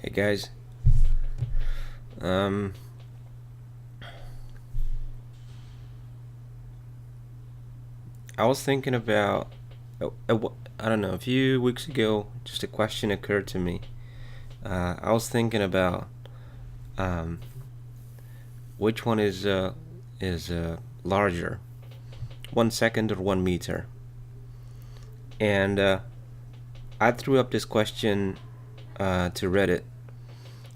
Hey guys, um, I was thinking about, I don't know, a few weeks ago, just a question occurred to me. I was thinking about um, which one is larger, 1 second or 1 meter, and I threw up this question to Reddit,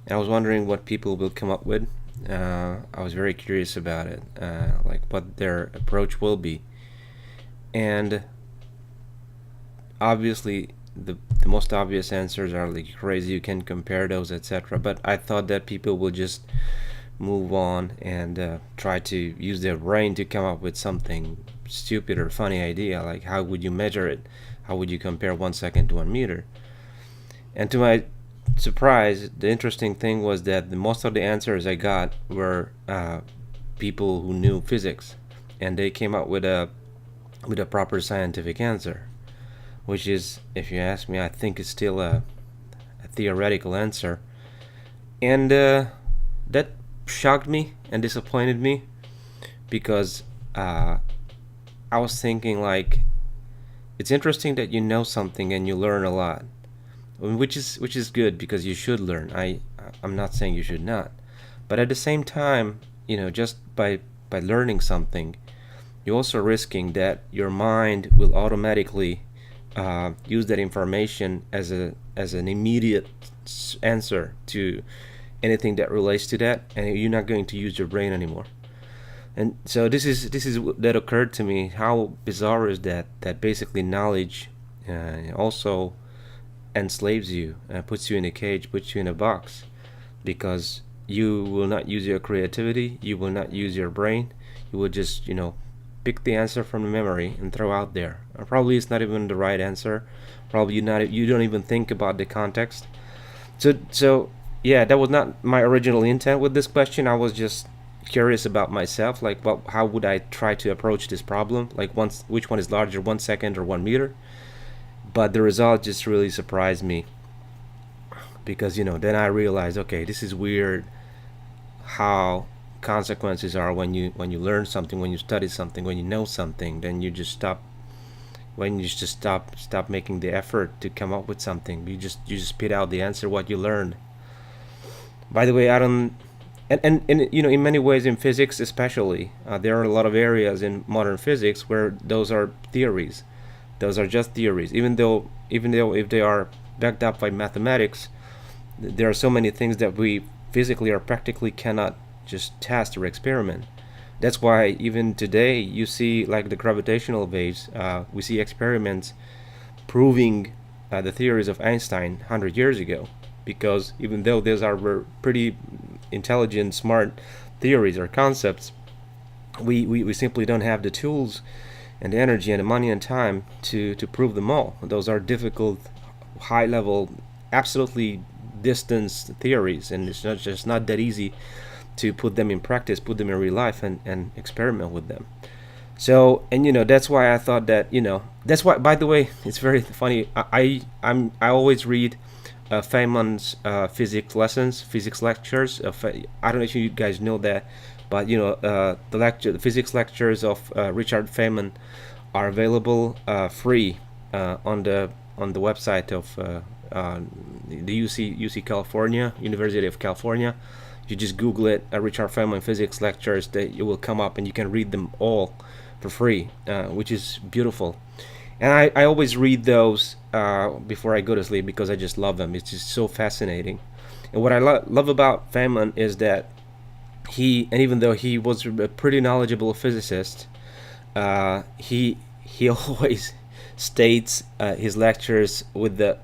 and I was wondering what people will come up with. I was very curious about it, like what their approach will be, and obviously the most obvious answers are like crazy, you can compare those, etc., but I thought that people will just move on and try to use their brain to come up with something stupid or funny idea, like how would you measure it, how would you compare 1 second to 1 meter. And to my surprise, the interesting thing was that most of the answers I got were people who knew physics, and they came up with a proper scientific answer, which is, if you ask me, I think it's still a theoretical answer. And that shocked me and disappointed me because I was thinking, like, it's interesting that you know something and you learn a lot, which is good because you should learn. I'm not saying you should not, but at the same time, just by learning something, you're also risking that your mind will automatically use that information as an immediate answer to anything that relates to that, and you're not going to use your brain anymore. And so this is that occurred to me. How bizarre is that basically knowledge also enslaves you, puts you in a cage, puts you in a box, because you will not use your creativity, you will not use your brain, you will just pick the answer from the memory and throw out there. Probably it's not even the right answer. Probably you don't even think about the context. So yeah, that was not my original intent with this question. I was just curious about myself, like how would I try to approach this problem? Like which one is larger, 1 second or 1 meter? But the result just really surprised me because then I realized, okay, this is weird how consequences are when you learn something, when you study something, when you know something, then you just stop making the effort to come up with something. You just spit out the answer what you learned. By the way, I don't and in many ways in physics especially, there are a lot of areas in modern physics where those are theories. Those are just theories, even though if they are backed up by mathematics, there are so many things that we physically or practically cannot just test or experiment. That's why even today you see, like, the gravitational waves. We see experiments proving the theories of Einstein 100 years ago, because even though those are pretty intelligent, smart theories or concepts, we simply don't have the tools and the energy and the money and time to prove them all. Those are difficult, high level, absolutely distanced theories, and it's not that easy to put them in practice, put them in real life, and experiment with them. So, and that's why I thought that, that's why, by the way, it's very funny. I always read Feynman's physics lectures. I don't know if you guys know that, but the physics lectures of Richard Feynman are available free on the website of the UC California, University of California. You just Google it, Richard Feynman physics lectures. That it will come up, and you can read them all for free, which is beautiful. And I always read those before I go to sleep because I just love them. It's just so fascinating. And what I love about Feynman is that and even though he was a pretty knowledgeable physicist, he always states his lectures with the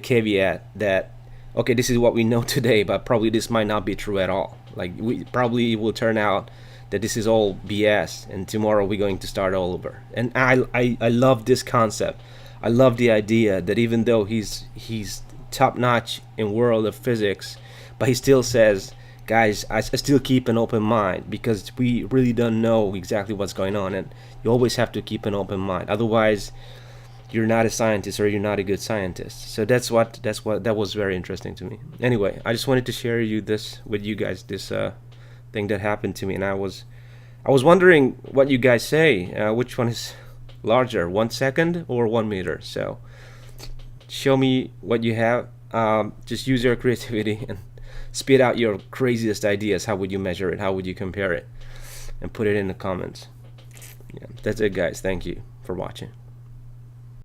caveat that, okay, this is what we know today, but probably this might not be true at all. Like, we probably will turn out that this is all BS, and tomorrow we're going to start all over. And I love this concept. I love the idea that even though he's top notch in world of physics, but he still says, guys, I still keep an open mind because we really don't know exactly what's going on, and you always have to keep an open mind. Otherwise, you're not a scientist or you're not a good scientist. So that was very interesting to me. Anyway, I just wanted to share you this with you guys, this thing that happened to me, and I was wondering what you guys say. Which one is larger, 1 second or 1 meter? So show me what you have. Just use your creativity and spit out your craziest ideas. How would you measure it? How would you compare it? And put it in the comments. Yeah, that's it, guys. Thank you for watching.